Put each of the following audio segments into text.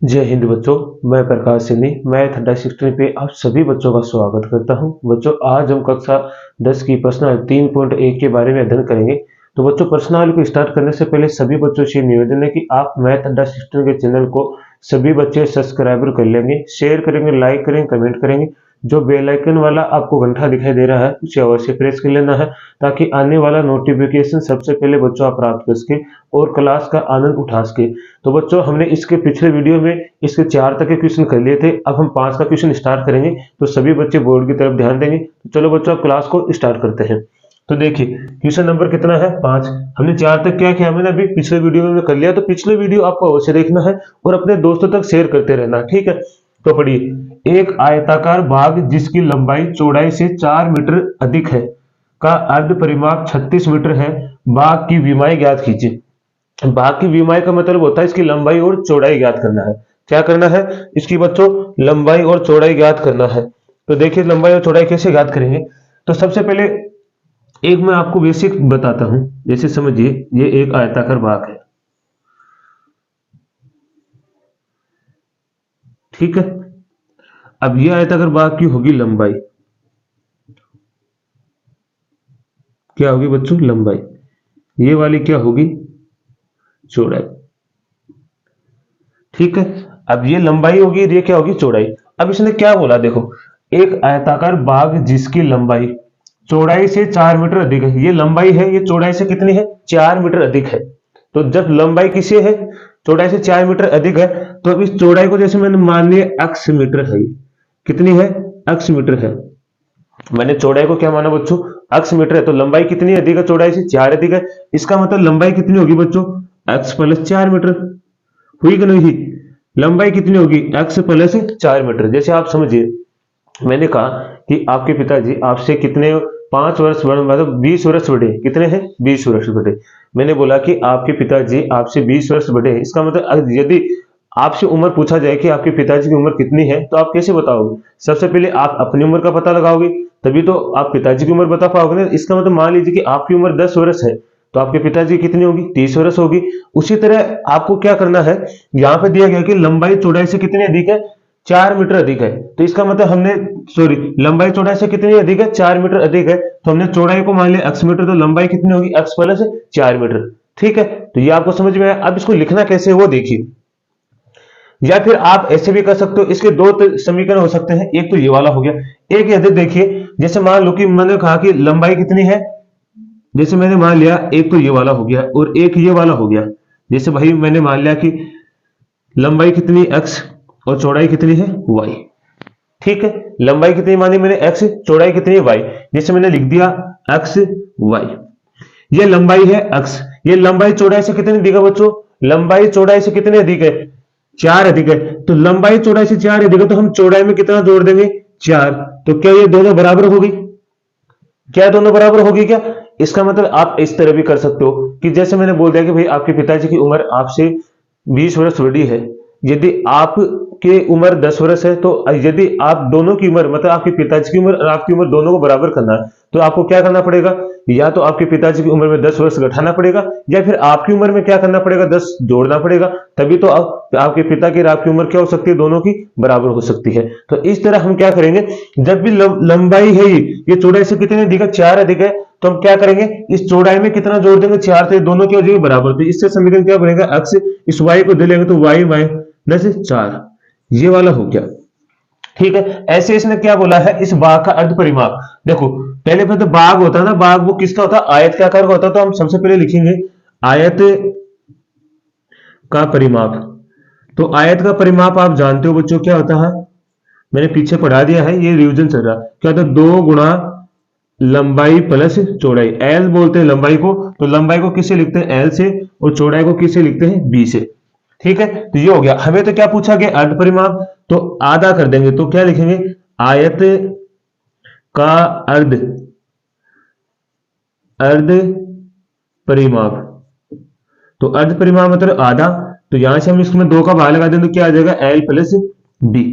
जय हिंद बच्चों। मैं प्रकाश सिंह मैथ अड्डा 16 पे आप सभी बच्चों का स्वागत करता हूं। बच्चों आज हम कक्षा 10 की प्रश्नावली 3.1 के बारे में अध्ययन करेंगे। तो बच्चों प्रश्नावली को स्टार्ट करने से पहले सभी बच्चों से निवेदन है कि आप मैथ अड्डा 16 के चैनल को सभी बच्चे सब्सक्राइबर कर लेंगे, शेयर करेंगे, लाइक करेंगे, कमेंट करेंगे। जो बेल आइकन वाला आपको घंटा दिखाई दे रहा है उसे अवश्य प्रेस कर लेना है ताकि आने वाला नोटिफिकेशन सबसे पहले बच्चों आप प्राप्त कर सके और क्लास का आनंद उठा सके। तो बच्चों हमने इसके पिछले वीडियो में इसके 4 तक के क्वेश्चन कर लिए थे। अब हम 5 का क्वेश्चन स्टार्ट करेंगे, तो सभी बच्चे बोर्ड की तरफ ध्यान देंगे। तो चलो बच्चों अब क्लास को स्टार्ट करते हैं। तो देखिए क्वेश्चन नंबर कितना है 5। हमने 4 तक क्या किया, मैंने अभी पिछले वीडियो में कर लिया। तो पिछले वीडियो आपको अवश्य देखना है और अपने दोस्तों तक शेयर करते रहना, ठीक है। तो पढ़िए, एक आयताकार बाग जिसकी लंबाई चौड़ाई से 4 मीटर अधिक है का अर्ध परिमाप 36 मीटर है, बाग की विमाई ज्ञात कीजिए। बाग की विमाई का मतलब होता है इसकी लंबाई और चौड़ाई ज्ञात करना है। क्या करना है, इसकी बच्चों लंबाई और चौड़ाई ज्ञात करना है। तो देखिए लंबाई और चौड़ाई कैसे ज्ञात करेंगे। तो सबसे पहले एक मैं आपको बेसिक बताता हूं। जैसे समझिए ये एक आयताकार बाग है, ठीक है। अब ये आयताकार बाग की होगी लंबाई, क्या होगी बच्चों लंबाई। ये वाली क्या होगी चौड़ाई, ठीक है। अब ये लंबाई होगी, ये क्या होगी चौड़ाई। अब इसने क्या बोला देखो, एक आयताकार बाग जिसकी लंबाई चौड़ाई से 4 मीटर अधिक है। ये लंबाई है, ये चौड़ाई से कितनी है 4 मीटर अधिक है। तो जब लंबाई किसी है चौड़ाई से 4 मीटर अधिक है, तो अब इस चौड़ाई को जैसे मैंने मान लिया x मीटर है, कितनी है x मीटर है। मैंने चौड़ाई को क्या माना बच्चों x मीटर है, तो लंबाई कितनी अधिक है चौड़ाई से 4 अधिक है। इसका मतलब लंबाई कितनी होगी बच्चों x प्लस 4 मीटर, हुई कि नहीं। लंबाई कितनी होगी x प्लस 4 मीटर। जैसे आप समझिए मैंने कहा कि आपके पिताजी आपसे कितने 5 वर्ष बड़े, मतलब 20 वर्ष बड़े, कितने हैं 20 वर्ष बड़े। मैंने बोला कि आपके पिताजी आपसे 20 वर्ष बड़े हैं। इसका मतलब यदि आपसे उम्र पूछा जाए कि आपके पिताजी की उम्र कितनी है, तो आप कैसे बताओगे। सबसे पहले आप अपनी उम्र का पता लगाओगे, तभी तो आप पिताजी की उम्र बता पाओगे ना। इसका मतलब मान लीजिए कि आपकी उम्र 10 वर्ष है, तो आपके पिताजी की कितनी होगी 30 वर्ष होगी। उसी तरह आपको क्या करना है, यहाँ पे दिया गया कि लंबाई चौड़ाई से कितनी अधिक है 4 मीटर अधिक है। तो इसका मतलब हमने लंबाई चौड़ाई से कितनी अधिक है 4 मीटर अधिक है, तो हमने चौड़ाई को मान लिया x मीटर, तो लंबाई कितनी होगी x प्लस 4 मीटर, ठीक है। तो ये आपको समझ में आया। अब इसको लिखना कैसे है वो देखिए, या फिर आप ऐसे भी कर सकते हो। इसके दो समीकरण हो सकते हैं, एक तो ये वाला हो गया, एक यदि देखिए जैसे मान लो कि मैंने कहा कि लंबाई कितनी है, जैसे मैंने मान लिया एक तो ये वाला हो गया और एक ये वाला हो गया। जैसे भाई मैंने मान लिया कि लंबाई कितनी x और चौड़ाई कितनी है y, ठीक है। लंबाई कितनी मानी मैंने x, चौड़ाई कितनी है y। जैसे मैंने लिख दिया x y, ये लंबाई है x। ये लंबाई चौड़ाई से कितनी अधिक है बच्चों, लंबाई चौड़ाई से कितनी अधिक है 4 अधिक है। तो लंबाई चौड़ाई से 4 अधिक है, तो हम चौड़ाई में कितना जोड़ देंगे 4। तो क्या ये दोनों बराबर होगी, क्या दोनों बराबर होगी क्या। इसका मतलब आप इस तरह भी कर सकते हो कि जैसे मैंने बोल दिया कि भाई आपके पिताजी की उम्र आपसे 20 वर्ष बड़ी है। यदि आपकी उम्र 10 वर्ष है, तो यदि आप दोनों की उम्र मतलब आपके पिताजी की उम्र और आपकी उम्र दोनों को बराबर करना है, तो आपको क्या करना पड़ेगा, या तो आपके पिताजी की उम्र में 10 वर्ष घटाना पड़ेगा, या फिर आपकी उम्र में क्या करना पड़ेगा 10 जोड़ना पड़ेगा। तभी तो आपके पिता की और आपकी उम्र क्या हो सकती है, दोनों की बराबर हो सकती है। तो इस तरह हम क्या करेंगे, जब भी लंबाई है ये चौड़ाई से कितनी अधिक है 4 अधिक है, तो हम क्या करेंगे इस चौड़ाई में कितना जोड़ देंगे 4 से, दोनों की हो जाएगी बराबर। तो इससे समीकरण क्या बनेगा x, इस y को दे लेंगे तो y माइनस 4, ये वाला हो गया, ठीक है। ऐसे इसने क्या बोला है, इस बाग का अर्ध परिमाप। देखो पहले तो बाग होता है ना, बाग वो किसका होता है आयत के आकार का होता है। तो हम सबसे पहले लिखेंगे आयत का परिमाप। तो आयत का परिमाप आप जानते हो बच्चों क्या होता है, मैंने पीछे पढ़ा दिया है, ये रिवीजन चल रहा है। क्या होता है 2 गुणा लंबाई प्लस चौड़ाई, एल बोलते हैं लंबाई को। तो लंबाई को किससे लिखते हैं एल से, और चौड़ाई को किससे लिखते हैं बी से, ठीक है। तो ये हो गया। हमें तो क्या पूछा गया अर्ध परिमाप, तो आधा कर देंगे। तो क्या लिखेंगे आयत का अर्ध अर्ध परिमाप। तो अर्ध परिमाप मतलब आधा। तो यहां से हम इसमें 2 का भाग लगा दें तो क्या आ जाएगा एल प्लस बी।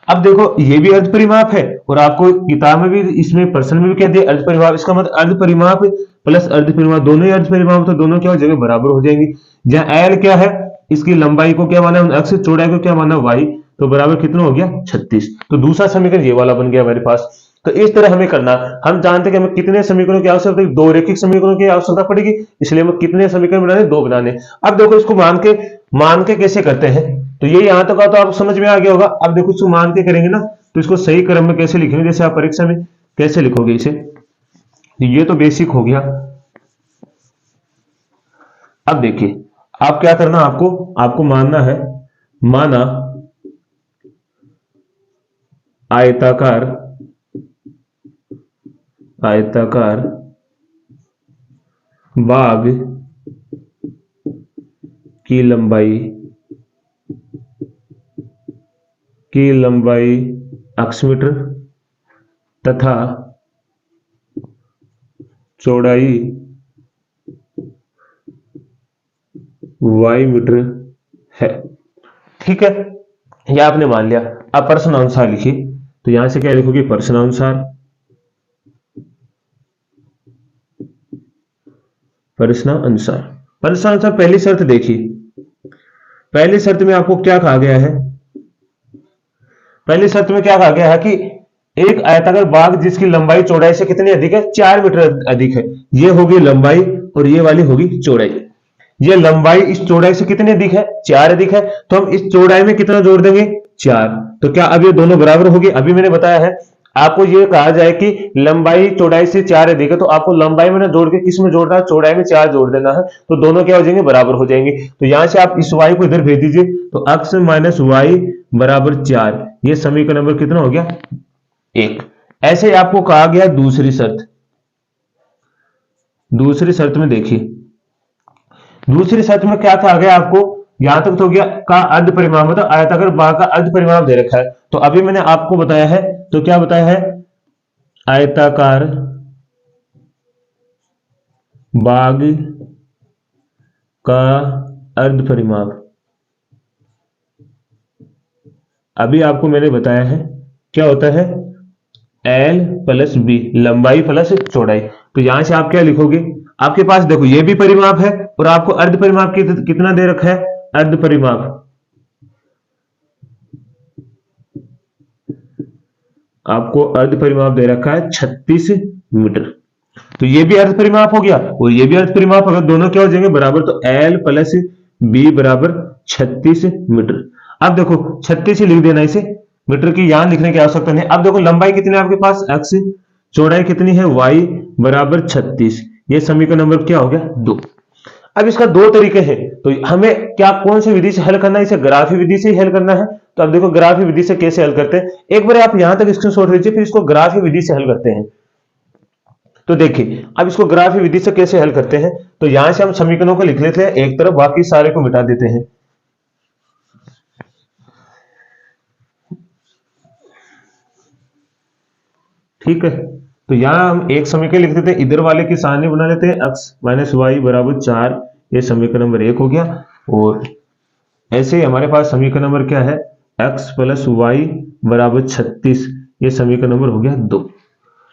अब देखो ये भी अर्ध परिमाप है, और आपको किताब में भी इसमें प्रश्न में भी कह दिया अर्ध परिमाप। इसका मतलब अर्ध परिमाप प्लस अर्ध परिमाप दोनों ही अर्ध परिमाप, तो दोनों क्या हो जाएंगे बराबर हो जाएंगे। जहां एल क्या है इसकी लंबाई को क्या माना है x, चौड़ाई को क्या माना y, तो बराबर कितना हो गया 36। तो दूसरा समीकरण ये वाला बन गया हमारे पास। तो इस तरह हमें करना, हम जानते हैं कि हमें कितने समीकरणों की आवश्यकता है, दो रेखिक समीकरणों की आवश्यकता पड़ेगी, इसलिए हमें कितने समीकरण बनाने, दो बनाने। अब देखो इसको मान के कैसे करते हैं, तो ये यहां तक तो आपको समझ में आ गया होगा। अब देखो इसको मान के करेंगे ना, तो इसको सही क्रम में कैसे लिखेंगे, जैसे आप परीक्षा में कैसे लिखोगे इसे, तो ये तो बेसिक हो गया। अब देखिए आप क्या करना, आपको मानना है, माना आयताकार बाग की लंबाई x मीटर तथा चौड़ाई y मीटर है। ठीक है, यह आपने मान लिया। अब प्रश्नानुसार लिखिए, तो यहां से क्या लिखोगे, प्रश्नानुसार पहली शर्त देखिए, पहली शर्त में आपको क्या कहा गया है, पहली शर्त में क्या कहा गया है कि एक आयताकार बाग जिसकी लंबाई चौड़ाई से कितनी अधिक है, 4 मीटर अधिक है। ये होगी लंबाई और ये वाली होगी चौड़ाई। ये लंबाई इस चौड़ाई से कितनी अधिक है, 4 अधिक है, तो हम इस चौड़ाई में कितना जोड़ देंगे, 4। तो क्या अब ये दोनों बराबर होगी, अभी मैंने बताया है आपको, ये कहा जाए कि लंबाई चौड़ाई से 4 अधिक है, तो आपको लंबाई में ना जोड़ के किस में जोड़ना है, चौड़ाई में 4 जोड़ देना है, तो दोनों क्या हो जाएंगे, बराबर हो जाएंगे। तो यहां से आप इस y को इधर भेज दीजिए, तो x माइनस वाई बराबर 4। ये समीकरण नंबर कितना हो गया, 1। ऐसे आपको कहा गया दूसरी शर्त में देखिए, दूसरी शर्त में क्या कहा गया आपको, यहां तक तो हो गया का अर्ध परिमाप, मतलब आयताकार बाग का अर्ध परिमाप दे रखा है। तो अभी मैंने आपको बताया है, तो क्या बताया है, आयताकार बाग का अर्ध परिमाप। अभी आपको मैंने बताया है क्या होता है, L प्लस बी, लंबाई प्लस चौड़ाई। तो यहां से आप क्या लिखोगे, आपके पास देखो ये भी परिमाप है और आपको अर्ध परिमाप कितना दे रखा है, अर्ध परिमाप आपको अर्ध परिमाप दे रखा है 36 मीटर। तो ये भी अर्ध परिमाप हो गया और ये भी अर्ध परिमाप, अगर दोनों क्या हो जाएंगे बराबर, तो L प्लस बी बराबर 36 मीटर। अब देखो 36 ही लिख देना इसे, मीटर की यहां लिखने की आवश्यकता नहीं। अब देखो लंबाई कितनी है आपके पास x, चौड़ाई कितनी है y बराबर 36। ये समीकरण नंबर क्या हो गया, 2। अब इसका दो तरीके हैं, तो हमें क्या कौन सी विधि से हल करना है, इसे ग्राफी विधि से ही हल करना है। तो अब देखो ग्राफी विधि से कैसे हल करते हैं, एक बार आप यहां तक स्क्रीनशॉट लीजिए, फिर इसको ग्राफी विधि से हल करते हैं। तो देखिए अब इसको ग्राफी विधि से कैसे हल करते हैं, तो यहां से हम समीकरणों को लिख लेते हैं एक तरफ, बाकी सारे को मिटा देते हैं। ठीक है, तो यहां हम एक समीकरण लिख देते हैं, इधर वाले की सारणी बना लेते हैं, x माइनस वाई बराबर 4। ये समीकरण नंबर 1 हो गया। और ऐसे ही हमारे पास समीकरण नंबर क्या है, x प्लस वाई बराबर 36। ये समीकरण नंबर हो गया 2।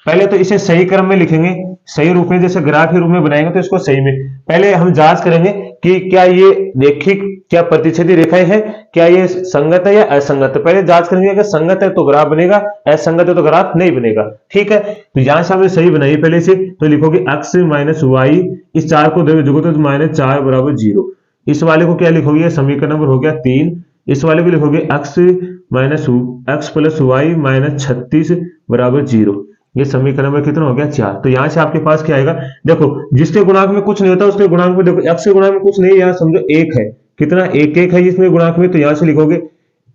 पहले तो इसे सही क्रम में लिखेंगे, सही रूप में, जैसे ग्राफ के रूप में बनाएंगे तो इसको सही में पहले हम जांच करेंगे कि क्या ये रेखिक, क्या प्रतिच्छेदी रेखाएं हैं, क्या ये संगत है या असंगत है। पहले जांच करेंगे, अगर संगत है तो ग्राफ बनेगा, असंगत है तो ग्राफ नहीं बनेगा। ठीक है, तो यहां से हमने सही बनाई पहले से, तो लिखोगे x माइनस वाई, इस 4 को देखो तो माइनस 4 बराबर 0। इस वाले को क्या लिखोगे, समीकरण नंबर हो गया 3। इस वाले को लिखोगे x minus x plus Y minus 36 बराबर 0। ये समीकरण नंबर कितना हो गया, 4। तो यहां से आपके पास क्या आएगा, देखो जिसके गुणांक में कुछ नहीं होता उसके गुणांक में, देखो x के गुणांक में कुछ नहीं, यहाँ समझो 1 है, कितना 1 है इसमें गुणांक में, तो यहां से लिखोगे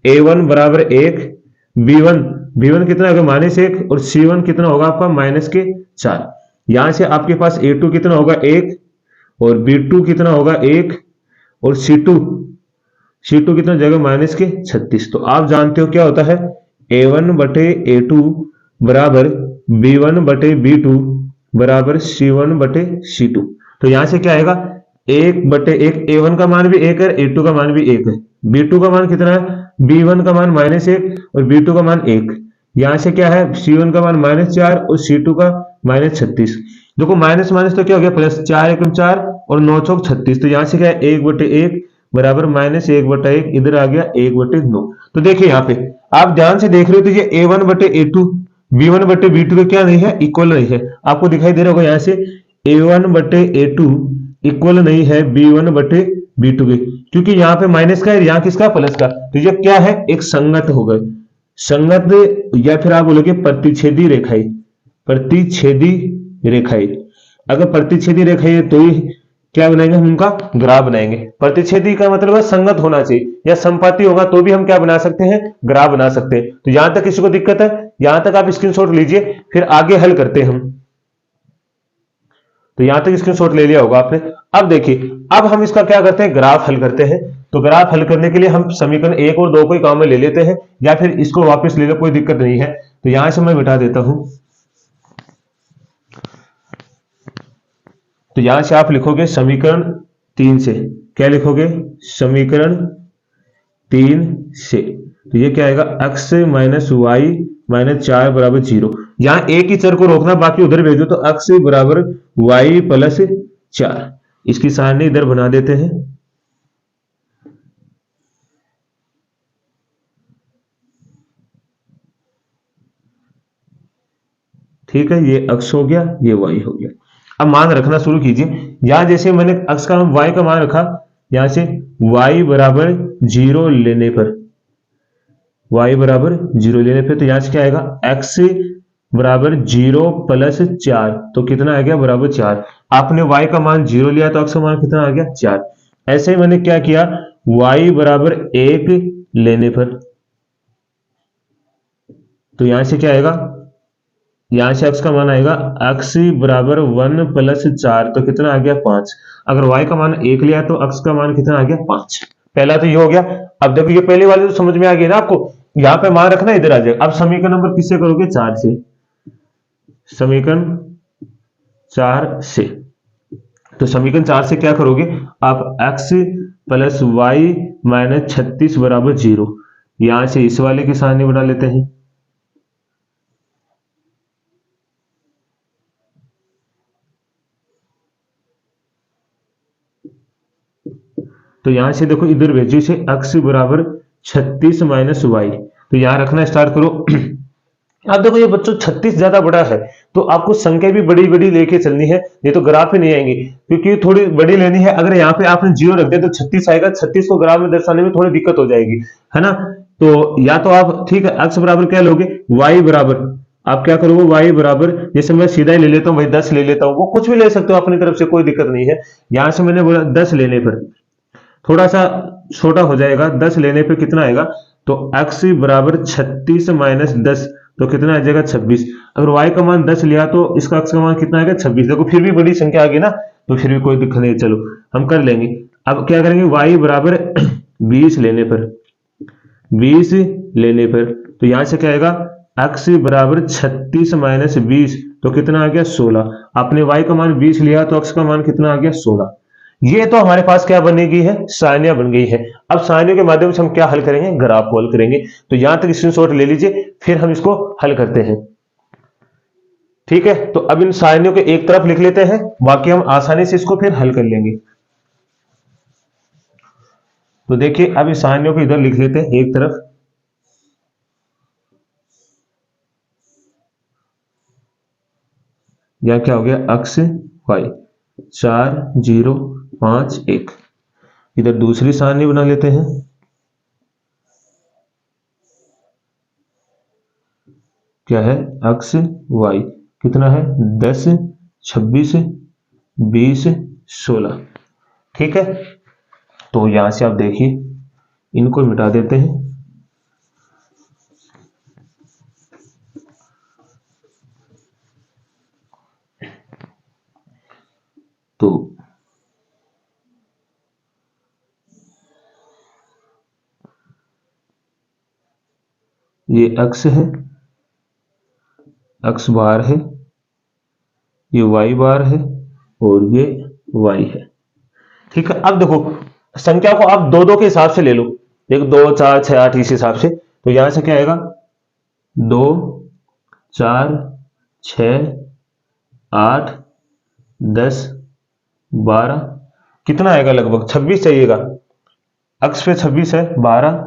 a1 बराबर 1, b1 कितना होगा -1, और c1 कितना होगा आपका -4। यहां से आपके पास a2 कितना होगा 1, और b2 कितना होगा 1, और c2 कितना जगह -36। तो आप जानते हो क्या होता है, a1 बटे a2 बराबर b1 बटे b2 बराबर c1 बटे c2। तो यहां से क्या आएगा, 1 बटे 1, a1 का मान भी 1 है, a2 का मान भी 1 है, b2 का मान कितना है, b1 का मान -1 और b2 का मान 1। यहां से क्या है, c1 का मान -4 और c2 का -36। देखो माइनस माइनस तो क्या हो गया प्लस, 4 एकम 4 और 9 चौक 36। तो यहां से क्या है, 1 बटे 1 बराबर -1/1, इधर आ गया 1/9। तो देखिए यहाँ पे आप ध्यान से देख रहे हो तो ये a1/a2 b1/b2 के क्या नहीं है, इक्वल नहीं है। आपको दिखाई दे रहा होगा यहाँ से a1/a2 इक्वल नहीं है b1/b2 के, क्योंकि यहाँ पे माइनस का है, यहाँ किसका, प्लस का। तो ये क्या है, एक संगत हो गए, संगत, या फिर आप बोलोगे प्रतिच्छेदी रेखाएं, प्रतिच्छेदी रेखाएं। अगर प्रतिच्छेदी रेखाएं है तो ही क्या बनाएंगे, हम उनका ग्राफ बनाएंगे। प्रतिच्छेदी का मतलब है संगत होना चाहिए, या संपाती होगा तो भी हम क्या बना सकते हैं, ग्राफ बना सकते हैं। तो यहां तक किसी को दिक्कत है, यहां तक आप स्क्रीनशॉट लीजिए, फिर आगे हल करते हैं हम। तो यहां तक स्क्रीनशॉट ले लिया होगा आपने। अब देखिए, अब हम इसका क्या करते हैं, ग्राफ हल करते हैं। तो ग्राफ हल करने के लिए हम समीकरण 1 और 2 को ही काम में ले लेते हैं, या फिर इसको वापस ले लो, कोई दिक्कत नहीं है। तो यहां से मैं बिठा देता हूं। तो यहां से आप लिखोगे समीकरण 3 से, क्या लिखोगे, समीकरण 3 से। तो ये क्या आएगा, x माइनस वाई माइनस 4 बराबर 0। यहां एक ही चर को रोकना, बाकी उधर भेजो। तो x बराबर वाई प्लस 4, इसकी सारणी इधर बना देते हैं। ठीक है, ये x हो गया, ये y हो गया। अब मान रखना शुरू कीजिए। यहां जैसे मैंने x का y का मान रखा, यहां से y बराबर 0 लेने पर, y बराबर 0 लेने पे, तो यहां से क्या आएगा, x बराबर 0 प्लस 4, तो कितना आ गया, बराबर 4। आपने y का मान 0 लिया तो x का मान कितना आ गया, 4। ऐसे ही मैंने क्या किया, y बराबर 1 लेने पर, तो यहां से क्या आएगा, यहां से x का मान आएगा x बराबर 1 प्लस 4, तो कितना आ गया, 5। अगर y का मान 1 लिया तो x का मान कितना आ गया, 5। पहला तो ये हो गया। अब देखो ये पहले वाले तो समझ में आ गई ना आपको, यहां पे मान रखना, इधर आ जाएगा। अब समीकरण नंबर किससे करोगे, 4 से, समीकरण 4 से। तो समीकरण 4 से क्या करोगे आप, x प्लस वाई माइनस 36 बराबर 0। यहां से इस वाले की सारणी बना लेते हैं। तो यहां से देखो इधर भेजो इसे, x बराबर 36 माइनस वाई। तो यहां रखना स्टार्ट करो। अब देखो ये बच्चों 36 ज्यादा बड़ा है, तो आपको संख्या भी बड़ी बड़ी लेके चलनी है, नहीं तो ग्राफ ही नहीं आएंगे, क्योंकि थोड़ी बड़ी लेनी है। अगर यहाँ पे आपने 0 रख दिया तो 36 आएगा, 36 को ग्राफ में दर्शाने में थोड़ी दिक्कत हो जाएगी, है ना। तो या तो आप, ठीक है, x बराबर क्या लोगे, y बराबर, आप क्या करोगे, y बराबर, जैसे मैं सीधा ही ले लेता हूँ भाई, 10 ले लेता हूँ, वो कुछ भी ले सकते हो अपनी तरफ से, कोई दिक्कत नहीं है। यहां से मैंने बोला 10 लेने पर थोड़ा सा छोटा हो जाएगा, 10 लेने पे कितना आएगा, तो x बराबर 36 माइनस 10, तो कितना आ जाएगा, 26। अगर y का मान 10 लिया तो इसका x का मान कितना आएगा, 26। देखो फिर भी बड़ी संख्या आ गई ना, तो फिर भी कोई दिक्कत नहीं, चलो हम कर लेंगे। अब क्या करेंगे, y बराबर 20 लेने पर, 20 लेने पर, तो यहां से क्या आएगा, x बराबर 36 माइनस 20, तो कितना आ गया, 16। आपने y का मान 20 लिया तो x का मान कितना आ गया, 16। ये तो हमारे पास क्या बनेगी है, सारणियां बन गई है। अब सारणियों के माध्यम से हम क्या हल करेंगे, ग्राफ को हल करेंगे। तो यहां तक स्क्रीनशॉट ले लीजिए, फिर हम इसको हल करते हैं। ठीक है, तो अब इन सारणियों को एक तरफ लिख लेते हैं, बाकी हम आसानी से इसको फिर हल कर लेंगे। तो देखिए अब इस सारणियों को इधर लिख लेते हैं एक तरफ। यह क्या हो गया, x y 4 0 5 1। इधर दूसरी सारणी बना लेते हैं। क्या है, x y कितना है, 10 26 20 16। ठीक है, तो यहां से आप देखिए इनको मिटा देते हैं। तो ये x है, x बार है, ये y बार है, और ये y है। ठीक है, अब देखो संख्या को आप दो दो के हिसाब से ले लो, देखो 2 4 6 8 इस हिसाब से। तो यहां से क्या आएगा, 2 4 6 8 10 12, कितना आएगा, लगभग 26 चाहिएगा। अक्ष पे 26 है, 12,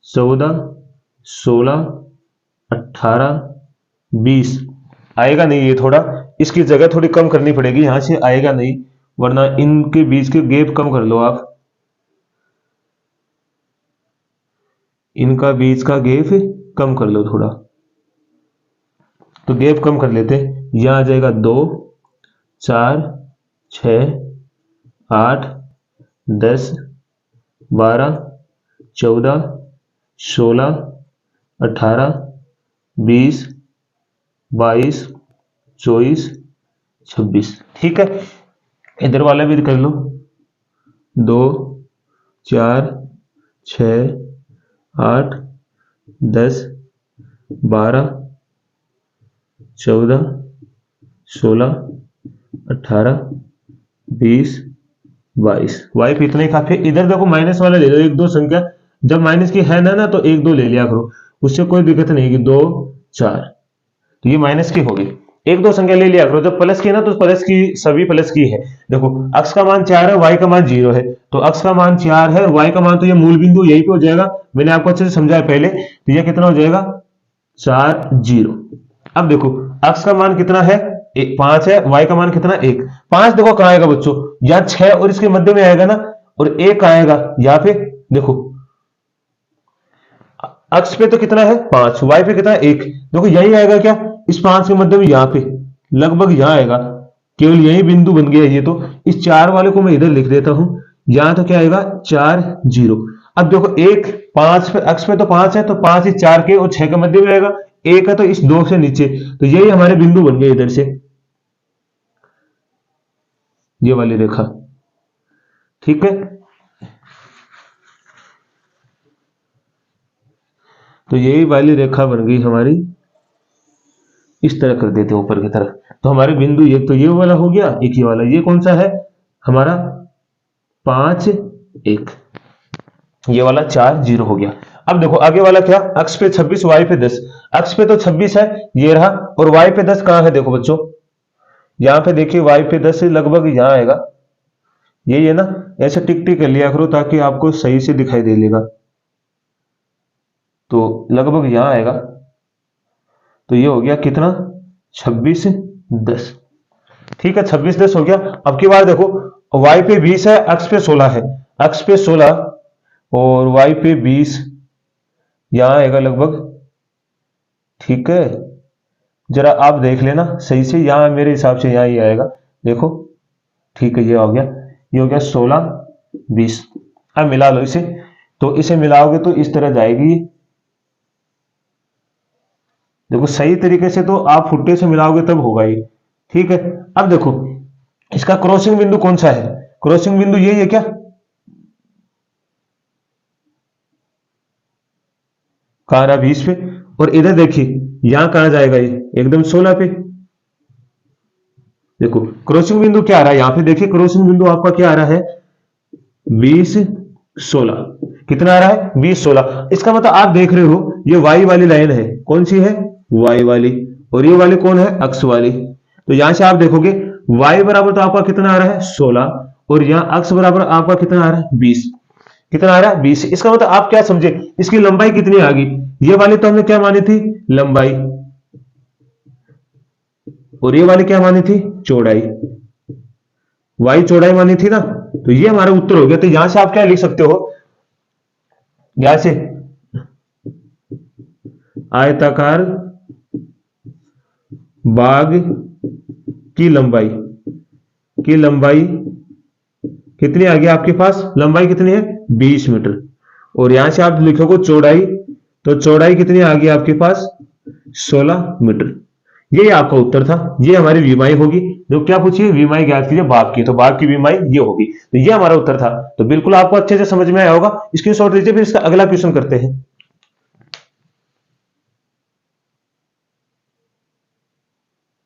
14, 16, 18, 20 आएगा नहीं, ये थोड़ा इसकी जगह थोड़ी कम करनी पड़ेगी, यहां से आएगा नहीं, वरना इनके बीच के गैप कम कर लो आप, इनका बीच का गैप कम कर लो थोड़ा, तो गैप कम कर लेते, यहां आ जाएगा 2, 4, 6, 8, 10, 12, 14, 16, 18, 20, 22, 24, 26। ठीक है, इधर वाला भी कर लो, 2, 4, 6, 8, 10, 12, 14, 16, 18, 20, 22। वाई पे इतना ही काफी है। इधर देखो माइनस वाला ले लो, एक दो संख्या जब माइनस की है ना तो एक दो ले लिया करो, उससे कोई दिक्कत नहीं कि 2, 4, तो ये माइनस की होगी, एक दो संख्या ले लिया करो, जब प्लस की है ना तो प्लस की सभी प्लस की है। देखो अक्ष का मान 4 है, वाई का मान 0 है, तो अक्ष का मान 4 है और वाई का मान, तो ये मूल बिंदु यही पे हो जाएगा, मैंने आपको अच्छे से समझाया पहले, तो ये कितना हो जाएगा 4, 0। अब देखो अक्ष का मान कितना है 5 है, वाई का मान कितना 1, 5 देखो कहां आएगा बच्चों, या 6 और इसके मध्य में आएगा ना, और 1 कहां आएगा यहाँ पे, देखो अक्ष पे तो कितना है 5, वाई पे कितना है 1, देखो यही आएगा क्या, इस 5 के मध्य में यहाँ पे लगभग यहाँ आएगा, केवल यही बिंदु बन गया ये, तो इस 4 वाले को मैं इधर लिख देता हूं, यहां तो क्या आएगा 4, 0। अब देखो 1, 5 पे अक्ष पे तो 5 है, तो 5 इस 4 के और 6 के मध्य में आएगा, 1 है तो इस 2 से नीचे, तो यही हमारे बिंदु बन गए इधर से, ये वाली रेखा। ठीक है, तो यही वाली रेखा बन गई हमारी, इस तरह कर देते हैं ऊपर की तरफ, तो हमारे बिंदु ये तो ये वाला हो गया, एक ये वाला, ये कौन सा है हमारा 5, 1, ये वाला 4, 0 हो गया। अब देखो आगे वाला क्या, अक्ष पे 26, वाई पे 10, अक्ष पे तो 26 है ये रहा, और वाई पे 10 कहां है, देखो बच्चों यहां पे देखिए वाई पे 10 लगभग यहां आएगा, यही है ना, ऐसे टिक टिक कर लिया करो ताकि आपको सही से दिखाई दे लेगा, तो लगभग यहां आएगा, तो ये हो गया कितना 26, 10। ठीक है 26, 10 हो गया। अब की बार देखो y पे 20 है, अक्ष पे 16 है, अक्ष पे 16 और y पे 20 यहां आएगा लगभग। ठीक है, जरा आप देख लेना सही से, यहां मेरे हिसाब से यहां ही आएगा, देखो ठीक है, ये हो गया, ये हो गया 16, 20। अब मिला लो इसे, तो इसे मिलाओगे तो इस तरह जाएगी, देखो सही तरीके से तो आप फुट्टे से मिलाओगे तब होगा ये। ठीक है, अब देखो इसका क्रॉसिंग बिंदु कौन सा है, क्रॉसिंग बिंदु यही है क्या, कहां रहा 20 पे, और इधर देखिए यहां कहां जाएगा ये एकदम 16 पे। देखो क्रॉसिंग बिंदु क्या आ रहा है, यहां पे देखिए क्रॉसिंग बिंदु आपका क्या आ रहा है 20, 16, कितना आ रहा है 20, 16। इसका मतलब आप देख रहे हो ये वाई वाली लाइन है, कौन सी है वाई वाली, और ये वाली कौन है अक्ष वाली, तो यहां से आप देखोगे y बराबर तो आपका कितना आ रहा है 16, और यहां अक्ष बराबर आपका कितना आ रहा है 20, कितना आ रहा है 20। इसका मतलब आप क्या समझे, इसकी लंबाई कितनी आ गई, ये वाली तो हमने क्या मानी थी लंबाई, और ये वाली क्या मानी थी चौड़ाई, y चौड़ाई मानी थी ना, तो ये हमारा उत्तर हो गया। तो यहां से आप क्या लिख सकते हो, यहां से आयताकार बाग की लंबाई कितनी आ गई आपके पास, लंबाई कितनी है 20 मीटर, और यहां से आप लिखोगे चौड़ाई, तो चौड़ाई कितनी आ गई आपके पास 16 मीटर। ये आपका उत्तर था, ये हमारी विमाई होगी, जो क्या पूछिए विमाई ज्ञात कीजिए बाग की, तो बाग की विमाई ये होगी, तो ये हमारा उत्तर था। तो बिल्कुल आपको अच्छे से समझ में आया होगा, स्क्रीनशॉट लीजिए, फिर इसका अगला क्वेश्चन करते हैं।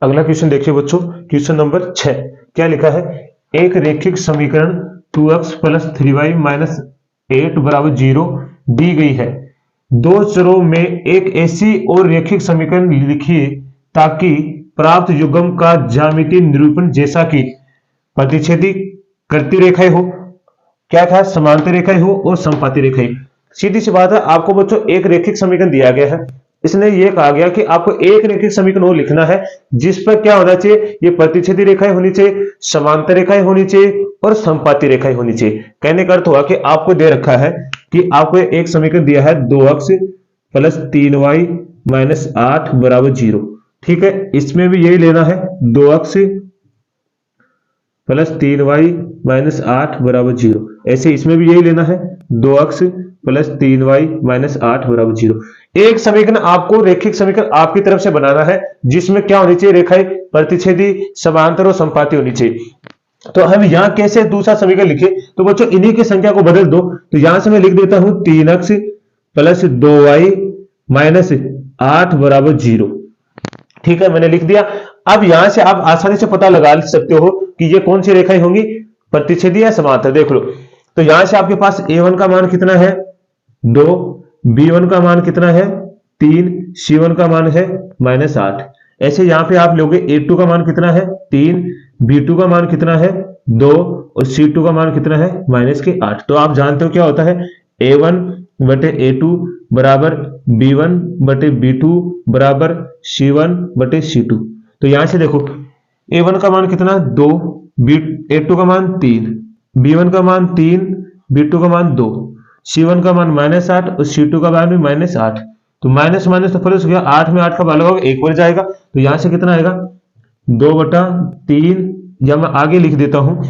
अगला क्वेश्चन देखिए बच्चों, क्वेश्चन नंबर 6 क्या लिखा है, एक रेखिक समीकरण 2x + 3y - 8 = 0 दी गई है, दो चरों में एक ऐसी और रेखिक समीकरण लिखिए ताकि प्राप्त युग्म का ज्यामितीय निरूपण जैसा कि प्रतिच्छेदी करती रेखाएं हो क्या था, समांतर रेखाएं हो और समपाती रेखाएं। सीधी सी बात है, आपको बच्चों एक रेखिक समीकरण दिया गया है, इसने ये कहा गया कि आपको एक रेखिक समीकरण वो लिखना है जिस पर क्या होना चाहिए, ये प्रतिच्छेदी रेखाएं होनी चाहिए, समांतर रेखाएं होनी चाहिए और समपाती रेखाएं होनी चाहिए। कहने का अर्थ हुआ कि आपको दे रखा है कि आपको एक समीकरण दिया है 2x प्लस 3y माइनस 8 बराबर 0। ठीक है, इसमें भी यही लेना है, 2x प्लस 3y माइनस 8 बराबर 0। ऐसे इसमें भी यही लेना है, 2x प्लस 3y माइनस 8 बराबर 0। एक समीकरण आपको रेखिक समीकरण आपकी तरफ से बनाना है जिसमें क्या होनी चाहिए, रेखाएं प्रतिच्छेदी, समांतर और समपाती होनी चाहिए। तो हम यहां कैसे दूसरा समीकरण लिखे, तो बच्चों इन्हीं की संख्या को बदल दो। तो यहां से मैं लिख देता हूं 3x प्लस 2y माइनस 8 बराबर 0। ठीक है, मैंने लिख दिया। अब यहां से आप आसानी से पता लगा सकते हो कि ये कौन सी रेखाएं होंगी, प्रतिच्छेदी या समांतर। देख लो, तो यहां से आपके पास a1 का मान कितना है 2, b1 का मान कितना है 3, c1 का मान है माइनस 8। ऐसे यहां पे आप लोगे a2 का मान कितना है 3, b2 का मान कितना है 2 और c2 का मान कितना है माइनस के 8। तो आप जानते हो क्या होता है, a1 बटे a2 बराबर b1 बटे b2 बराबर c1 बटे c2। तो यहां से देखो, a1 का मान कितना 2, a2 का मान 3, b1 का मान 3, b2 का मान 2, c1 का मान माइनस 8 और c2 का मान भी माइनस 8। तो माइनस माइनस तो प्लस हो गया, 8 में 8 का भाग होगा 1 बढ़ जाएगा। तो यहां से कितना आएगा 2/3, या मैं आगे लिख देता हूं,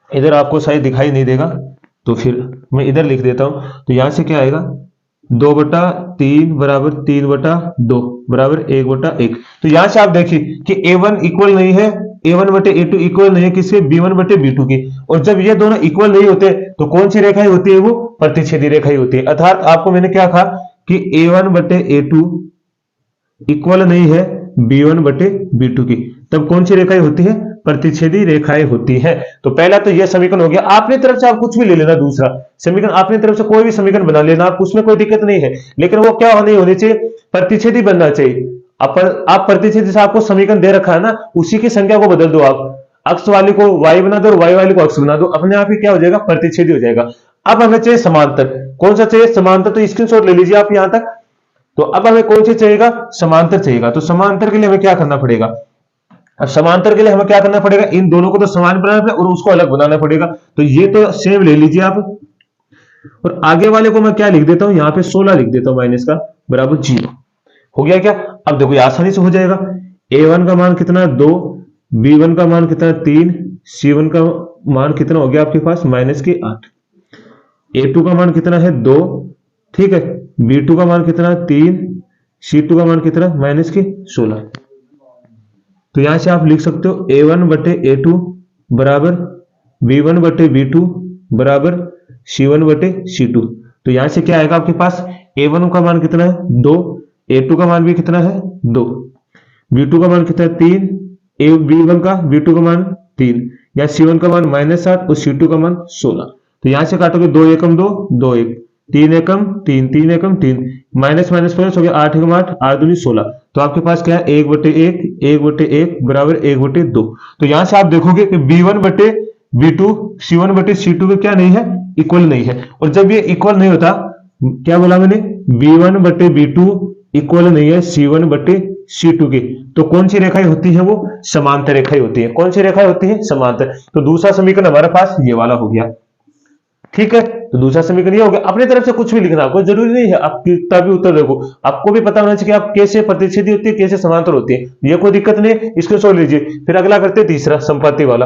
इधर आपको शायद दिखाई नहीं देगा तो फिर मैं इधर लिख देता हूं। तो यहां से क्या आएगा 2/3 बराबर 3/2 बराबर 1/1। तो यहां से आप देखिए कि a1 इक्वल नहीं है, a1 बटे a2 इक्वल नहीं है किसके, b1 बटे b2 के। और जब ये दोनों इक्वल नहीं होते तो कौन सी रेखाएं होती है, वो प्रतिच्छेदी रेखाएं होती है। अर्थात आपको मैंने क्या कहा कि a1 बटे a2 इक्वल नहीं है b1 बटे b2 की, तब कौन सी रेखाएं होती है, प्रतिच्छेदी रेखाएं होती हैं। तो पहला तो यह समीकरण हो गया। अपनी तरफ से आप कुछ भी ले लेना, दूसरा समीकरण अपनी तरफ से कोई भी समीकरण बना लेना, आप उसमें कोई दिक्कत नहीं है, लेकिन वो क्या नहीं होनी चाहिए, प्रतिच्छेदी बनना चाहिए। आप प्रतिच्छेदी से आपको समीकरण दे रखा है ना, उसी की संख्या को बदल दो, आप अक्ष वाली को y बना दो और y वाली को अक्ष बना दो, अपने आप ही क्या हो जाएगा, प्रतिच्छेदी हो जाएगा। अब हमें चाहिए समांतर, कौन सा चाहिए, समांतर। तो स्क्रीनशॉट ले लीजिए आप यहां तक। तो अब हमें कौन सी चाहिएगा, समांतर चाहिएगा। तो समांतर के लिए हमें क्या करना पड़ेगा, अब समांतर के लिए हमें क्या करना पड़ेगा, इन दोनों को तो समान बनाना पड़ेगा और उसको अलग बनाना पड़ेगा। तो ये तो सेम ले लीजिए आप, और आगे वाले को मैं क्या लिख देता हूं, यहां पे 16 लिख देता हूं माइनस का बराबर 0। हो गया क्या, अब देखो ये आसानी से हो जाएगा। a1 का मान कितना 2, b1 का मान कितना 3, c1 का मान कितना हो गया आपके पास माइनस के 8, a2 का मान कितना है 2, ठीक है, b2 का मान कितना 3, c2 का मान कितना माइनस के 16। तो यहां से आप लिख सकते हो a1 बटे a2 बराबर b1 बटे b2 बराबर c1 बटे c2। तो यहां से क्या आएगा आपके पास, a1 का मान कितना है 2, a2 का मान भी कितना है 2, b2 का मान कितना है 3, b1 का b2 का मान 3, या c1 का मान माइनस 8 और c2 का मान 16। तो यहां से काटोगे 2 एकम 2, 2 1, 3 एकम 3, 3 एकम 3, माइनस माइनस प्लस हो गया 8 एकम 8, 8 दूनी 16। तो आपके पास क्या है 1/1, 1/1 बराबर 1/2। तो यहां से आप देखोगे कि b1 बटे b2 c1 बटे c2 में क्या नहीं है, इक्वल नहीं है। और जब ये इक्वल नहीं होता, क्या बोला मैंने, b1 बटे b2 इक्वल नहीं है c1 बटे c2 के, तो कौन सी रेखाएं होती है, वो समांतर रेखाएं होती है। कौन सी रेखाएं होती है, समांतर। तो दूसरा समीकरण हमारे पास ये वाला हो गया। ठीक है, तो दूसरा समीकरण ये हो गया। अपनी तरफ से कुछ भी लिखना, कोई जरूरी नहीं है आप कितना भी उत्तर देखो, आपको भी पता होना चाहिए कि आप कैसे प्रतिच्छेदी होती है, कैसे समांतर होती है, ये कोई दिक्कत नहीं है, इसको सोच लीजिए। फिर अगला करते हैं तीसरा, संपत्ति वाला।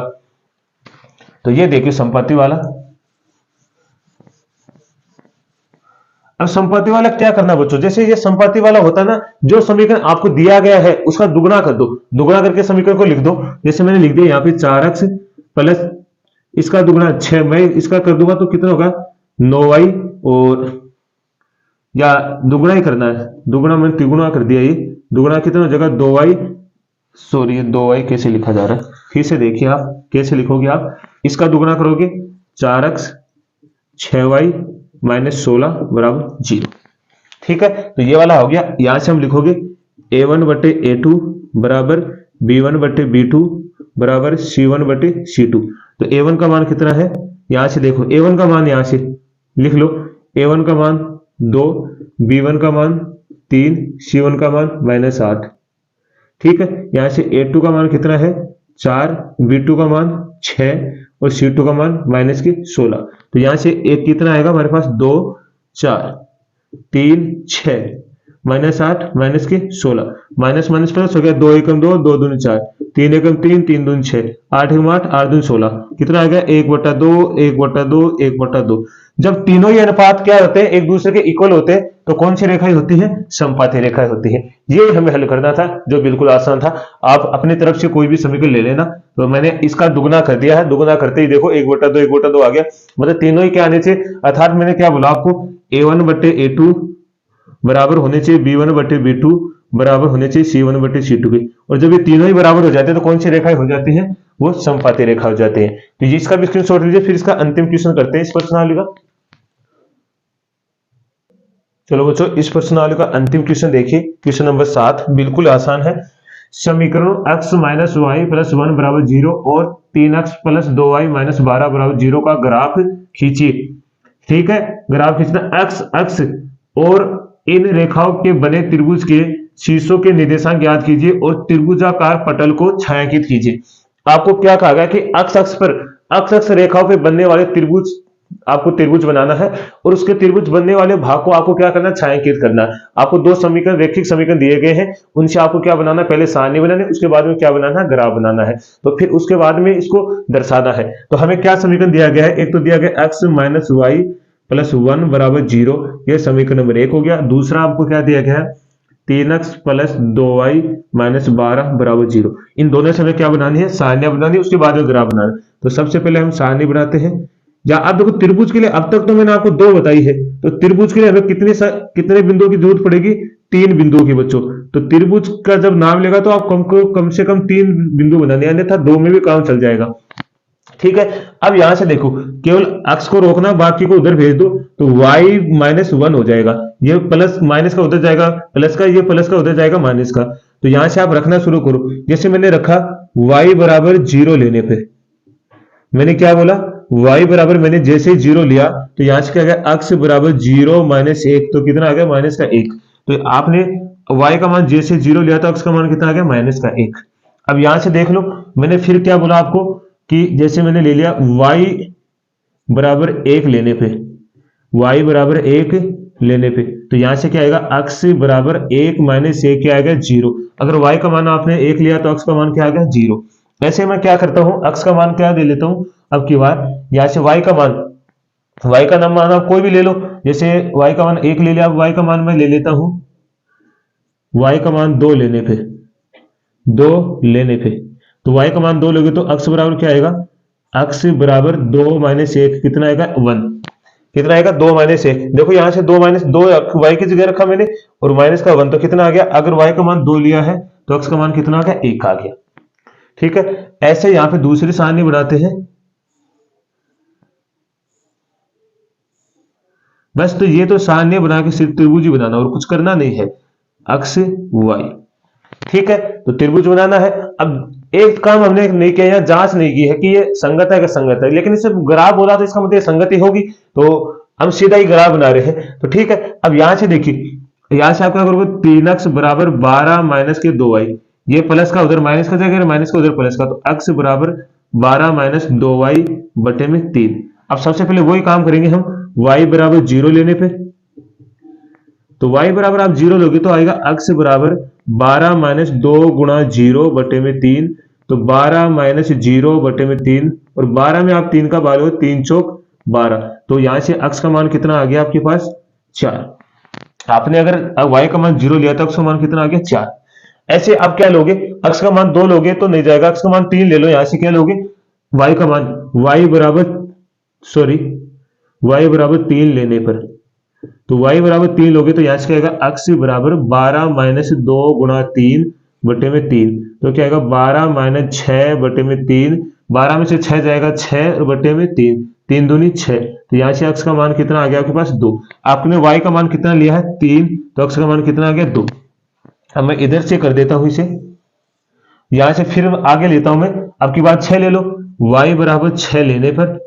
तो ये देखिए संपत्ति वाला। अब संपत्ति वाला क्या करना बच्चों, जैसे ये संपत्ति वाला होता है ना, जो समीकरण आपको दिया गया है उसका दुगना कर दो, दुगना करके समीकरण को लिख दो। जैसे मैंने लिख दिया यहाँ पे 4x प्लस इसका दुगना 6, मैं इसका कर दूंगा तो कितना होगा 9y, और या दुगना ही करना है, दुगना मैंने तिगुना कर दिया, ये दुगना कितना हो जाएगा 2y, सॉरी 2y कैसे लिखा जा रहा है, फिर से देखिए आप कैसे लिखोगे। आप इसका दुगना करोगे 4x 6y माइनस 16 बराबर 0। ठीक है, तो ये वाला हो गया। यहां से हम लिखोगे a1 बटे a2 बराबर b1 बटे b2 बराबर c1 बटे c2। तो a1 का मान कितना है यहां से देखो a1 का मान यहां से लिख लो, a1 का मान 2, b1 का मान 3, c1 का मान -8। ठीक है, यहां से a2 का मान कितना है 4, b2 का मान 6 और c2 का मान -16। तो यहां से एक कितना आएगा हमारे पास 2 4 3 6 -8 -16, माइनस माइनस प्लस हो गया, 2 एकम 2, 2 दूनी 4, 3 एकम 3, 3 दूनी 6, 8 एकम 8, 8 दूनी 16, कितना आ गया 1/2 1/2 1/2। जब तीनों ही अनुपात क्या होते हैं एक दूसरे के इक्वल होते हैं तो कौन सी रेखाएं होती है, समपाती रेखाएं होती है। ये हमें हल करना था जो बिल्कुल आसान था। आप अपनी तरफ से कोई भी समीकरण ले लेना। तो मैंने इसका दुगना कर दिया है, दुगना करते ही देखो 1/2 1/2 आ गया, मतलब तीनों ही क्या आने चाहिए, अर्थात मैंने क्या बोला आपको, a1/a2 बराबर होने चाहिए b1/b2 बराबर होने चाहिए c1/c2 के। और जब ये तीनों ही बराबर हो जाते हैं तो कौन सी रेखाएं हो जाती हैं, वो समपाती रेखा हो जाती है। तो इसका भी स्क्रीनशॉट लीजिए, फिर इसका अंतिम क्वेश्चन करते हैं इस प्रश्नावली का। चलो बच्चों, इस प्रश्नावली का अंतिम क्वेश्चन देखिए, क्वेश्चन नंबर 7 बिल्कुल आसान है। समीकरणों x माइनस वाई प्लस 1 बराबर 0 और 3x प्लस 2y माइनस 12 बराबर 0 का ग्राफ खींचिए। ठीक है, ग्राफ खींचना, x अक्ष और इन रेखाओं के बने त्रिभुज के शीर्षों के निर्देशांक ज्ञात कीजिए और त्रिभुजाकार पटल को छायांकित कीजिए। आपको क्या कहा गया कि x अक्ष पर, x अक्ष रेखाओं पर बनने वाले त्रिभुज, आपको त्रिभुज बनाना है और उसके त्रिभुज बनने वाले भाग को आपको क्या करना है, छायांकित करना है। आपको दो समीकरण, रेखिक समीकरण दिए गए हैं, उनसे आपको क्या बनाना है, पहले सारणी बनानी, उसके बाद में क्या बनाना है, ग्राफ बनाना है, तो फिर उसके बाद में इसको दर्शाना है। तो हमें क्या समीकरण दिया गया है, एक तो दिया गया x माइनस वाई प्लस 1 बराबर 0, यह समीकरण नंबर 1 हो गया। दूसरा आपको क्या दिया गया है, 3x प्लस 2y माइनस 12 बराबर 0। इन दोनों से हमें क्या बनानी है, सारणी बनानी है, उसके बाद में ग्राफ बनाना है। तो सबसे पहले हम सारणी बनाते हैं। या अब देखो त्रिभुज के लिए, अब तक तो मैंने आपको 2 बताई है, तो त्रिभुज के लिए हमें कितने बिंदुओं की जरूरत पड़ेगी, 3 बिंदुओं की बच्चों। तो त्रिभुज का जब नाम लेगा तो आप कम से कम 3 बिंदु बनाने, अन्यथा 2 में भी काम चल जाएगा। ठीक है, अब यहां से देखो, केवल x को रोकना, बाकी को उधर भेज दो, तो y माइनस 1 हो जाएगा, ये प्लस माइनस का उधर जाएगा प्लस का, ये प्लस का उधर जाएगा माइनस का। तो यहां से आप रखना शुरू करो। जैसे मैंने रखा y बराबर 0 लेने पे, मैंने क्या बोला, y बराबर मैंने जैसे ही 0 लिया तो यहां से क्या गया, x बराबर 0 माइनस 1, तो कितना आ गया, माइनस का 1। तो आपने y का मान जैसे 0 लिया तो x का मान कितना आ गया, माइनस का 1। अब यहां से देख लो, मैंने फिर क्या बोला आपको कि जैसे मैंने ले लिया y बराबर 1 लेने पे, y बराबर 1 लेने पे, तो यहां से क्या आएगा, x बराबर 1 माइनस 1 क्या आएगा, 0। अगर y का मान आपने 1 लिया तो x का मान क्या आ गया, 0। ऐसे मैं क्या करता हूं, x का मान क्या दे लेता हूं, अब की बार यहां से y का मान, y का मान आप कोई भी ले लो, जैसे y का मान 1 ले लिया, अब y का मान मैं ले लेता हूं, y का मान 2 लेने पे, 2 लेने पे, तो y का मान 2 लोगे तो x बराबर क्या आएगा, x बराबर 2 माइनस 1 कितना आएगा, 1। कितना आएगा, 2 माइनस 1। देखो यहां से 2 माइनस 2 y की जगह रखा मैंने और माइनस का 1, तो कितना आ गया, अगर y का मान 2 लिया है तो x का मान कितना आ गया, 1 आ गया। ठीक है, ऐसे यहां पे दूसरी सारणी बनाते हैं। बस, तो ये तो सारणी बना के सिर्फ त्रिभुज ही बनाना और कुछ करना नहीं है, x y। ठीक है, तो त्रिभुज बनाना है। अब एक काम हमने नहीं किया, यहाँ जांच नहीं की है कि ये संगत है कि संगत है, लेकिन इसे ग्राफ बोला तो इसका मतलब संगति होगी, तो हम सीधा ही ग्राफ बना रहे हैं। तो ठीक है, अब यहां से देखिए, यहां से आप क्या करोगे, 3x बराबर 12 माइनस के 2y, ये प्लस का उधर माइनस का जाएगा, माइनस का उधर प्लस का, तो x बराबर 12 माइनस 2y बटे में 3। अब सबसे पहले वही काम करेंगे हम, y बराबर 0 लेने पे, तो y बराबर आप 0 लोगे तो आएगा x बराबर 12 माइनस 2 गुणा 0 बटे में 3, तो 12 माइनस 0 बटे में 3, और 12 में आप 3 का बार हो, 3 चौक 12, तो यहां से x का मान कितना आ गया आपके पास, 4। आपने अगर y का मान 0 लिया तो x का मान कितना आ गया, 4। ऐसे आप क्या लोगे, x का मान 2 लोगे तो नहीं जाएगा, x का मान 3 ले लो, यहां से क्या लोगे, y का मान, y बराबर 3 लेने पर, तो y बराबर 3 लोगे तो यहां से क्या आएगा, x बराबर 12 माइनस 2 गुणा 3 बटे में 3, तो क्या आएगा, 12 माइनस 6 बटे में 3, 12 में से 6 जाएगा 6 और बटे में 3, 3 दूनी 6, तो यहां से x का मान कितना आ गया आपके पास, 2। आपने y का मान कितना लिया है, 3, तो x का मान कितना आ गया, 2। अब मैं इधर से कर देता हूं इसे, यहां से फिर आगे लेता हूं मैं, अब की बात 6 ले लो, y बराबर 6 लेने पर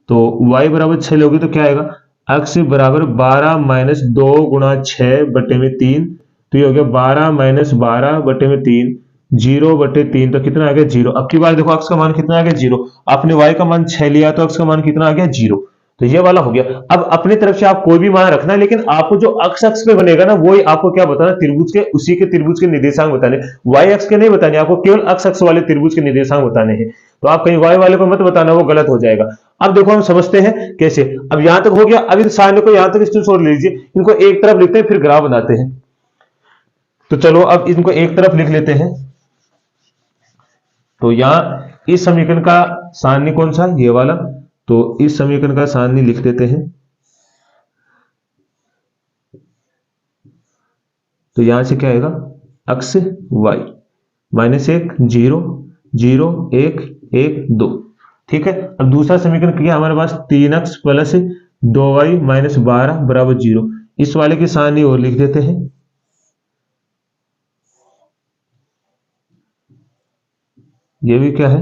तो y बराबर 6 लोगे तो क्या आएगा, x बराबर 12 माइनस 2 गुणा 6 बटे में 3, तो ये हो गया 12 माइनस 12 बटे में 3, 0 बटे 3, तो कितना आ गया 0। अब की बार देखो x का मान कितना आ गया 0, आपने y का मान 6 लिया तो x का मान कितना आ गया 0, तो ये वाला हो गया। अब अपनी तरफ से आप कोई भी मान रखना, लेकिन आपको जो अक्ष अक्ष पे बनेगा ना वही आपको क्या बताना, त्रिभुज के, उसी के त्रिभुज के निर्देशांक बताने, y अक्ष के नहीं बताने, आपको केवल अक्ष अक्ष वाले त्रिभुज के निर्देशांक बताने हैं। तो आप कहीं y वाले को मत बताना, वो गलत हो जाएगा। अब देखो हम समझते हैं कैसे। अब यहां तक हो गया, अब इन सारणी को यहां तक इसको छोड़ लीजिए, इनको एक तरफ लिखते हैं फिर ग्राफ बनाते हैं। तो चलो अब इनको एक तरफ लिख लेते हैं। तो यहां इस समीकरण का सारणी कौन सा, ये वाला, तो इस समीकरण का सारणी लिख देते हैं। तो यहां से क्या आएगा, अक्ष y -1 0 0 1 1 2, ठीक है। अब दूसरा समीकरण क्या हमारे पास, 3x प्लस 2y माइनस 12 बराबर 0, इस वाले की सारणी और लिख देते हैं। ये भी क्या है,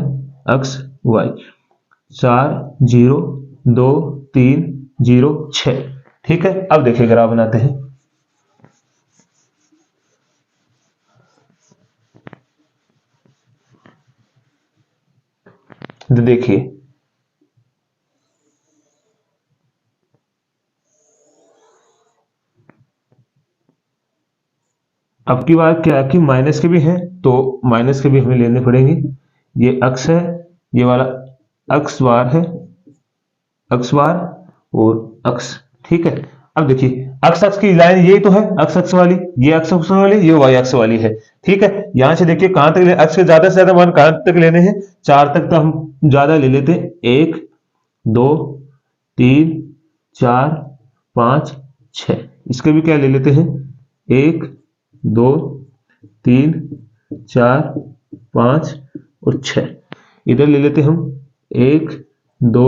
अक्ष y 4 0 2 3 0 6, ठीक है। अब देखिए ग्राफ बनाते हैं। तो देखिए अब की बात क्या है कि माइनस के भी हैं, तो माइनस के भी हमें लेने पड़ेंगे। ये अक्ष है, ये वाला अक्ष बार है, अक्ष बार और अक्ष, ठीक है। अब देखिए अक्ष अक्ष की लाइन यही तो है, अक्ष अक्ष वाली, ये अक्ष अक्ष वाली, ये वाई अक्ष वाली है, ठीक है। यहां से देखिए कहां तक अक्ष से ज्यादा से ज्यादा मान कहां तक लेने हैं, 4 तक, तो हम ज्यादा ले लेते हैं, 1 2 3 4 5 6, इसके भी क्या ले लेते हैं, 1 2 3 4 5 और 6, इधर ले लेते हम 1 2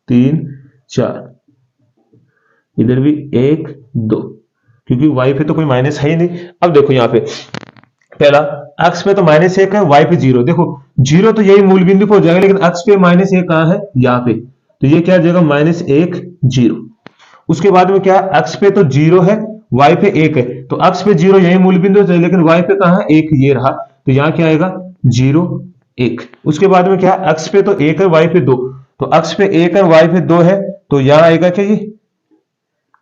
3 4, इधर भी 1 2, क्योंकि y पे तो कोई माइनस है ही नहीं। अब देखो यहाँ पे पहला अक्ष पे तो -1 है, y पे 0, देखो 0 तो यही मूल बिंदु पे हो जाएगा, लेकिन अक्ष पे -1 कहां है, यहाँ पे, तो ये क्या हो जाएगा -1 0। उसके बाद में क्या, अक्ष पे तो 0 है, y पे 1 है, तो अक्ष पे 0 यही मूल बिंदु है, लेकिन y पे कहां है 1, ये रहा, तो यहाँ क्या आएगा 0 1। उसके बाद में क्या, अक्ष पे तो 1 है, y पे 2, तो अक्ष पे 1 है, y पे 2 है, तो यहां आएगा क्या, ये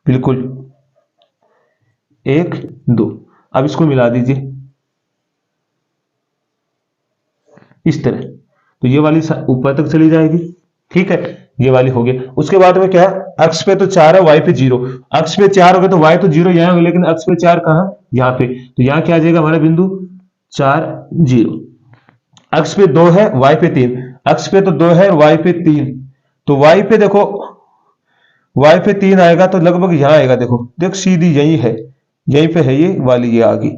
बिल्कुल 1 2। अब इसको मिला दीजिए इस तरह, तो ये वाली ऊपर तक चली जाएगी, ठीक है, ये वाली हो गई। उसके बाद में क्या है, अक्ष पे तो 4 है, y पे 0, अक्ष पे 4 हो गया तो y तो 0 यहाँ होगा, लेकिन अक्ष पे 4 कहां, यहाँ पे, तो यहाँ क्या आ जाएगा हमारा बिंदु 4 0। अक्ष पे 2 है, y पे 3, अक्ष पे तो 2 है, y पे 3, तो y पे देखो, y पे 3 आएगा तो लगभग यहाँ आएगा, देखो देख सीधी यही है, यहीं पे है ये वाली, ये आ गई,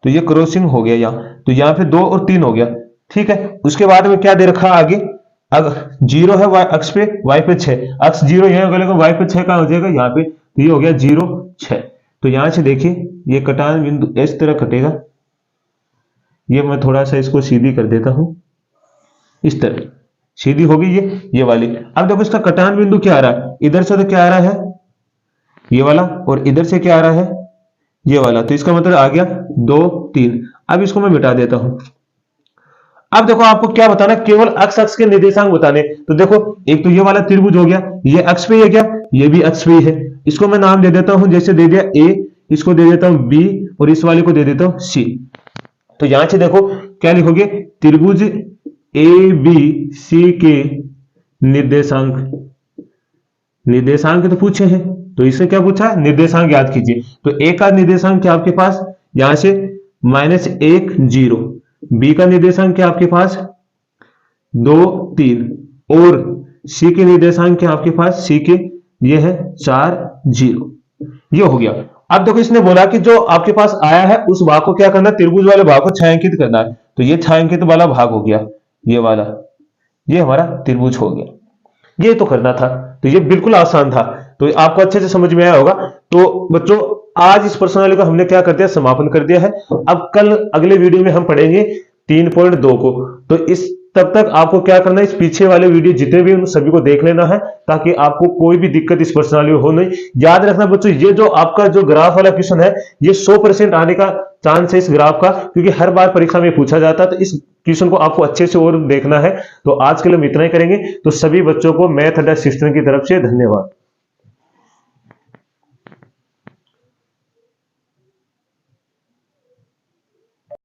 तो ये क्रॉसिंग हो गया यहाँ, तो यहाँ पे 2 और 3 हो गया, ठीक है। उसके बाद में क्या दे रखा आगे, अगर 0 है y अक्ष पे, y पे 6, अक्ष 0 यही होगा, लेकिन y पे 6 कहां हो जाएगा, यहाँ पे, तो ये हो गया 0 6। तो यहां से देखिए ये कटान बिंदु इस तरह कटेगा, ये मैं थोड़ा सा इसको सीधी कर देता हूं, इस तरह सीधी होगी ये वाली। अब देखो इसका कटान बिंदु क्या आ रहा है, इधर से तो क्या आ रहा है ये वाला, और इधर से क्या आ रहा है ये वाला, तो इसका मतलब आ गया 2 3। अब इसको मैं मिटा देता हूं। अब देखो आपको क्या बताना, केवल अक्ष अक्ष के निर्देशांक बताने, तो देखो एक तो ये वाला त्रिभुज हो गया, ये अक्ष पे है क्या, ये भी अक्ष पे है, इसको मैं नाम दे देता हूं, जैसे दे दिया A, इसको दे देता हूं B, और इस वाले को दे देता हूं C। तो यहां से देखो क्या लिखोगे, त्रिभुज ABC के निर्देशांक, निर्देशांक तो पूछे हैं, तो इससे क्या पूछा, निर्देशांक याद कीजिए। तो A का निर्देशांक क्या आपके पास, यहां से -1 0, B का निर्देशांक क्या आपके पास 2 3, और C के निर्देशांक क्या आपके पास, C के ये है 4 0, ये हो गया। अब देखो इसने बोला कि जो आपके पास आया है उस भाग को क्या करना, त्रिभुज वाले भाग को छायांकित करना है, तो ये छायांकित वाला भाग हो गया, ये वाला, ये हमारा त्रिभुज हो गया, ये तो करना था, तो ये बिल्कुल आसान था, तो आपको अच्छे से समझ में आया होगा। तो बच्चों आज इस प्रश्नावली को हमने क्या कर दिया, समापन कर दिया है। अब कल अगले वीडियो में हम पढ़ेंगे 3.2 को, तो इस तब तक आपको क्या करना है, इस पीछे वाले वीडियो जितने भी उन सभी को देख लेना है, ताकि आपको कोई भी दिक्कत इस प्रश्नावली में हो नहीं। याद रखना बच्चों, ये जो आपका जो ग्राफ वाला क्वेश्चन है, ये 100% आने का चांस है इस ग्राफ का, क्योंकि हर बार परीक्षा में पूछा जाता है। तो इस क्वेश्चन को आपको अच्छे से और देखना है। तो आज के लिए हम इतना ही करेंगे। तो सभी बच्चों को मैथ अड्डा सिस्टम की तरफ से धन्यवाद।